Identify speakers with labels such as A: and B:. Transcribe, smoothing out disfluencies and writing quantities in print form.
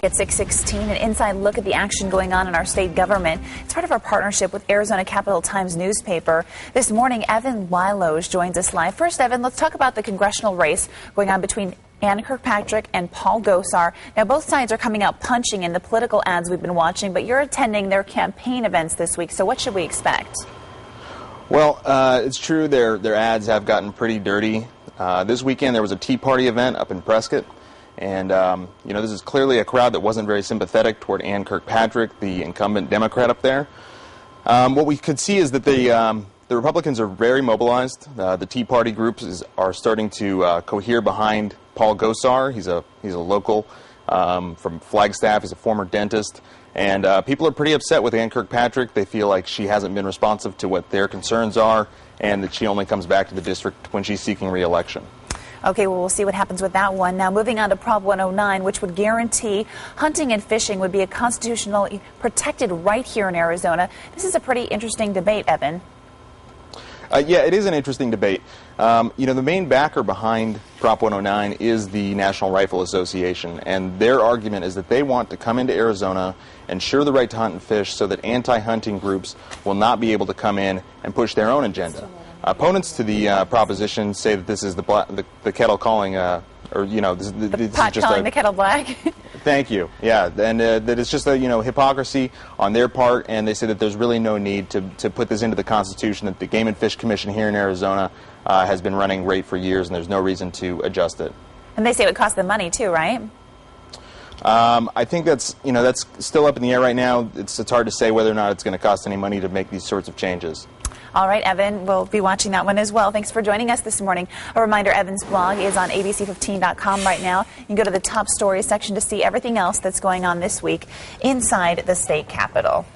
A: At 6:16, an inside look at the action going on in our state government. It's part of our partnership with Arizona Capital Times newspaper. This morning, Evan Wiloge joins us live. First, Evan, let's talk about the congressional race going on between Ann Kirkpatrick and Paul Gosar. Now, both sides are coming out punching in the political ads we've been watching, but you're attending their campaign events this week, so what should we expect?
B: Well, it's true their ads have gotten pretty dirty. This weekend there was a Tea Party event up in Prescott. And, this is clearly a crowd that wasn't very sympathetic toward Ann Kirkpatrick, the incumbent Democrat up there. What we could see is that the Republicans are very mobilized. The Tea Party groups are starting to cohere behind Paul Gosar. He's a local from Flagstaff. He's a former dentist. And people are pretty upset with Ann Kirkpatrick. They feel like she hasn't been responsive to what their concerns are and that she only comes back to the district when she's seeking re-election.
A: Okay, well, we'll see what happens with that one. Now, moving on to Prop 109, which would guarantee hunting and fishing would be a constitutionally protected right here in Arizona. This is a pretty interesting debate, Evan.
B: Yeah, it is an interesting debate. The main backer behind Prop 109 is the National Rifle Association, and their argument is that they want to come into Arizona, ensure the right to hunt and fish so that anti-hunting groups will not be able to come in and push their own agenda. Opponents to the proposition say that this is the kettle calling,
A: the pot calling the kettle black.
B: Thank you. Yeah, and that it's just a hypocrisy on their part, and they say that there's really no need to put this into the Constitution. That the Game and Fish Commission here in Arizona has been running great for years, and there's no reason to adjust it. And
A: they say it would cost them money too, right?
B: I think that's still up in the air right now. It's hard to say whether or not it's going to cost any money to make these sorts of changes.
A: All right, Evan, we'll be watching that one as well. Thanks for joining us this morning. A reminder, Evan's blog is on abc15.com right now. You can go to the top stories section to see everything else that's going on this week inside the state capitol.